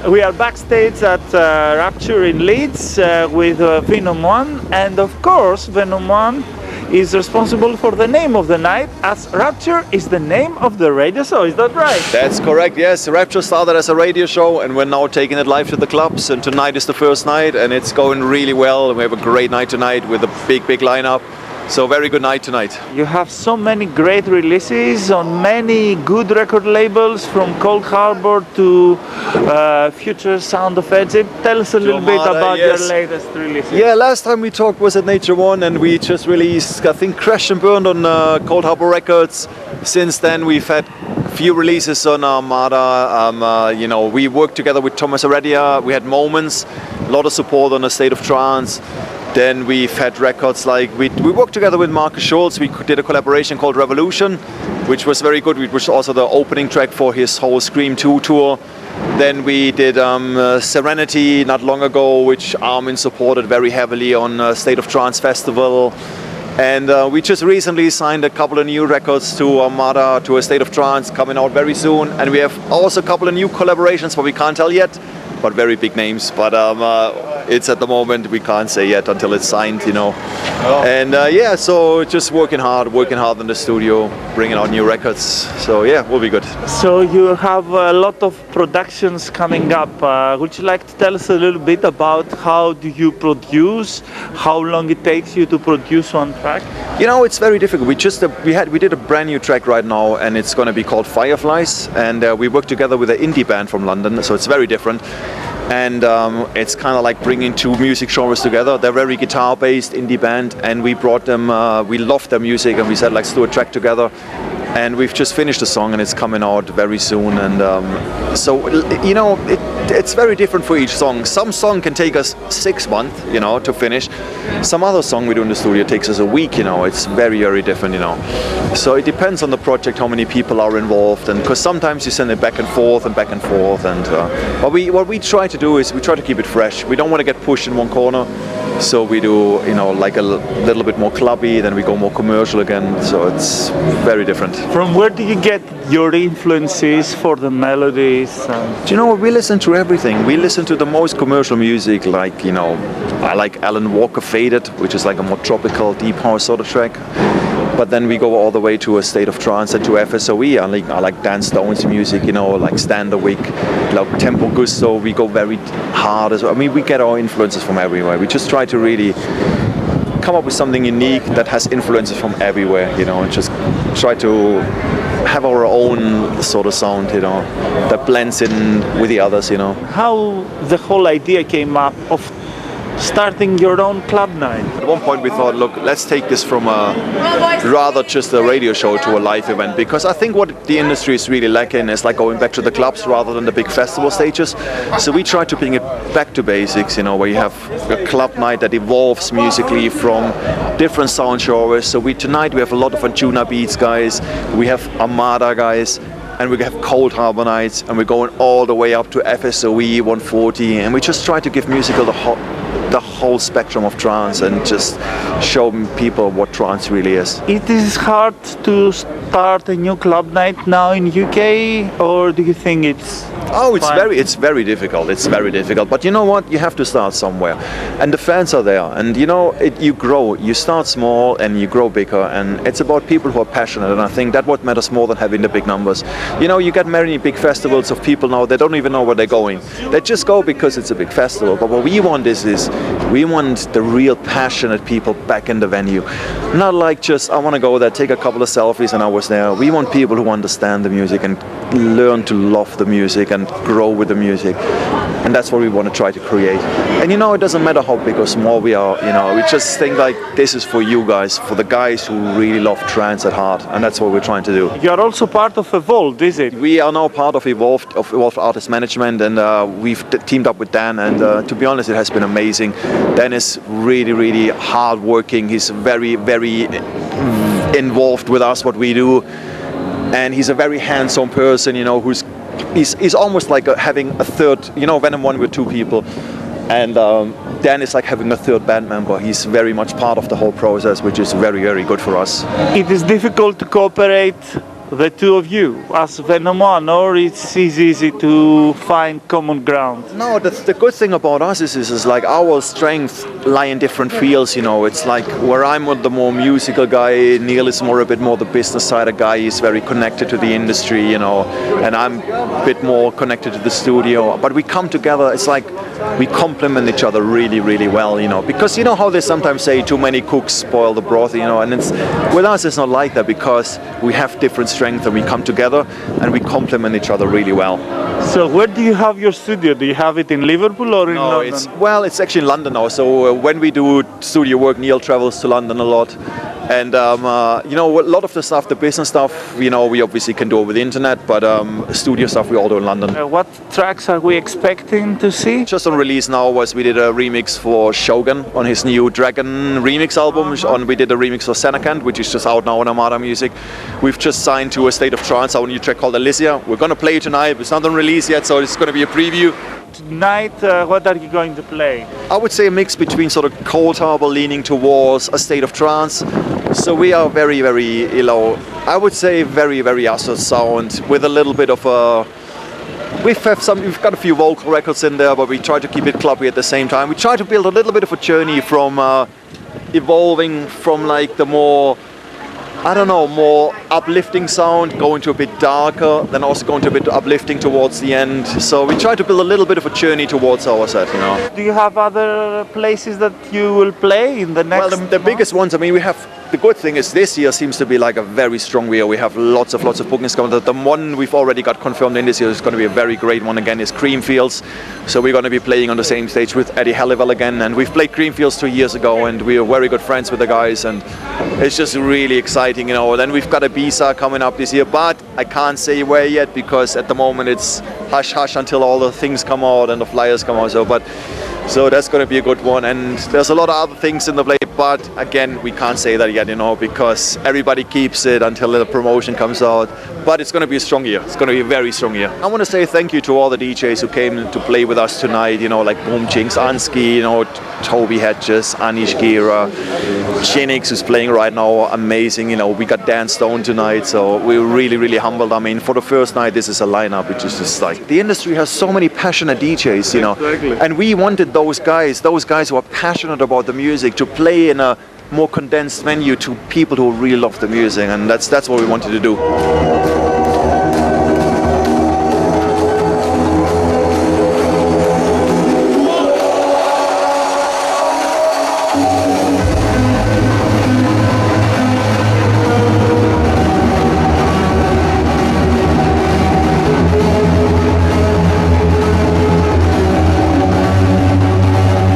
We are backstage at Rapture in Leeds with Venom One, and of course Venom One is responsible for the name of the night, as Rapture is the name of the radio show. Is that right? That's correct, yes. Rapture started as a radio show and we're now taking it live to the clubs, and tonight is the first night and it's going really well. We have a great night tonight with a big lineup. So very good night tonight. You have so many great releases on many good record labels, from Cold Harbor to Future Sound of Egypt. Tell us a little bit about your latest releases. Yeah, last time we talked was at Nature One, and we just released, I think, Crash and Burned on Cold Harbor Records. Since then we've had a few releases on Armada. You know, we worked together with Thomas Heredia. We had Moments, a lot of support on A State of Trance. Then we've had records like, we worked together with Marcus Schulz. We did a collaboration called Revolution, which was very good. It was also the opening track for his whole Scream 2 tour. Then we did Serenity not long ago, which Armin supported very heavily on State of Trance Festival. And we just recently signed a couple of new records to Armada, to A State of Trance, coming out very soon. And we have also a couple of new collaborations, but we can't tell yet, but very big names. But it's at the moment, we can't say yet until it's signed, you know. And yeah, so just working hard in the studio, bringing out new records. So yeah, we'll be good. So you have a lot of productions coming up. Would you like to tell us a little bit about how do you produce, how long it takes you to produce one track? You know, it's very difficult. We did a brand new track right now, and it's going to be called Fireflies. And we work together with an indie band from London, so it's very different. And it's kind of like bringing two music genres together. They're very guitar-based indie band, and we brought them. We loved their music, and we said, let's do a track together. And we've just finished the song, and it's coming out very soon. And so, you know, it's very different for each song. Some song can take us 6 months, you know, to finish. Some other song we do in the studio takes us a week, you know. It's very different, you know. So it depends on the project, how many people are involved, and because sometimes you send it back and forth. And what we try to do is we try to keep it fresh. We don't want to get pushed in one corner. So we do, you know, like a little bit more clubby, then we go more commercial again. So it's very different. From where do you get your influences for the melodies? Do you know what? We listen to everything. We listen to the most commercial music, like, you know, I like Alan Walker Faded, which is like a more tropical, deep house sort of track. But then we go all the way to A State of Trance and to FSOE. I like Dan Stone's music, you know, like Standerwick, like Tempo Gusto. We go very hard as well. I mean, we get our influences from everywhere. We just try to really come up with something unique that has influences from everywhere, you know, and just try to have our own sort of sound, you know, that blends in with the others, you know. How the whole idea came up of starting your own club night? At one point we thought, look, let's take this from rather just a radio show to a live event, because I think what the industry is really lacking is like going back to the clubs rather than the big festival stages. So we try to bring it back to basics, you know, where you have a club night that evolves musically from different sound genres. So tonight we have a lot of Anjuna Beats guys, we have Armada guys, and we have Cold Harbor nights, and we're going all the way up to FSOE 140, and we just try to give musical the whole spectrum of trance and just show people what trance really is. It is hard to start a new club night now in UK, or do you think it's it's very difficult. It's very difficult. But you know what? You have to start somewhere, and the fans are there. And you know, you grow. You start small and you grow bigger. And it's about people who are passionate. And I think that's what matters more than having the big numbers. You know, you get many big festivals of people now. They don't even know where they're going. They just go because it's a big festival. But what we want is we want the real passionate people back in the venue. Not like just, I want to go there, take a couple of selfies and I was there. We want people who understand the music and learn to love the music and grow with the music. And that's what we want to try to create. And you know, it doesn't matter how big or small we are, you know, we just think like this is for you guys, for the guys who really love trance at heart. And that's what we're trying to do. You are also part of Evolved, is it? We are now part of Evolved Artist Management, and we've teamed up with Dan, and to be honest, it has been amazing. Dan is really hard working. He's very involved with us, what we do, and he's a very hands-on person, you know, he's almost like having a third, you know, Venom One with 2 people, and Dan is like having a third band member. He's very much part of the whole process, which is very good for us. It is difficult to cooperate the two of you as Venom One, or it's easy to find common ground? No, the good thing about us is like our strengths lie in different fields, you know. It's like where I'm the more musical guy, Neil is more a bit more the business side of guy. He's very connected to the industry, you know, and I'm a bit more connected to the studio. But we come together, it's like we complement each other really, really well, you know, because you know how they sometimes say too many cooks spoil the broth, you know, and it's with us it's not like that because we have different strengths and we come together and we complement each other really well. So where do you have your studio? Do you have it in Liverpool or in London? It's actually in London now. So when we do studio work, Neil travels to London a lot. And you know, a lot of the stuff, the business stuff, you know, we obviously can do over the internet, but studio stuff we all do in London. What tracks are we expecting to see? Just on release now was we did a remix for Shogun on his new Dragon remix album. We did a remix for Senakant, which is just out now on Armada Music. We've just signed to A State of Trance, our new track called Alicia. We're going to play it tonight. It's not on release yet, so it's going to be a preview. Tonight, what are you going to play? I would say a mix between sort of Cold Harbor leaning towards A State of Trance. So we are very, very, you know, I would say very, very acid sound with a little bit of a... We've got a few vocal records in there, but we try to keep it clubby at the same time. We try to build a little bit of a journey from evolving from like the more, I don't know, more uplifting sound, going to a bit darker, then also going to a bit uplifting towards the end. So we try to build a little bit of a journey towards our set, you know. Do you have other places that you will play in the next Well, the biggest ones, I mean, we have, the good thing is this year seems to be like a very strong year. We have lots of bookings coming. The one we've already got confirmed in this year is going to be a very great one again, is Creamfields. So we're going to be playing on the same stage with Eddie Halliwell again. And we've played Creamfields 2 years ago and we are very good friends with the guys. And it's just really exciting, you know. Then we've got Ibiza coming up this year, but I can't say where yet because at the moment it's hush hush until all the things come out and the flyers come out. So that's going to be a good one. And there's a lot of other things in the play, but again, we can't say that yet, you know, because everybody keeps it until the promotion comes out. But it's going to be a strong year. It's going to be a very strong year. I want to say thank you to all the DJs who came to play with us tonight, you know, like Boom Jinx, Ansky, you know, Toby Hedges, Anish Gira, Chinix, who's playing right now, amazing, you know. We got Dan Stone tonight, so we were really, really humbled. I mean, for the first night, this is a lineup which is just like, the industry has so many passionate DJs, you know, Exactly. and we wanted those guys who are passionate about the music to play in a more condensed venue to people who really love the music, and that's what we wanted to do.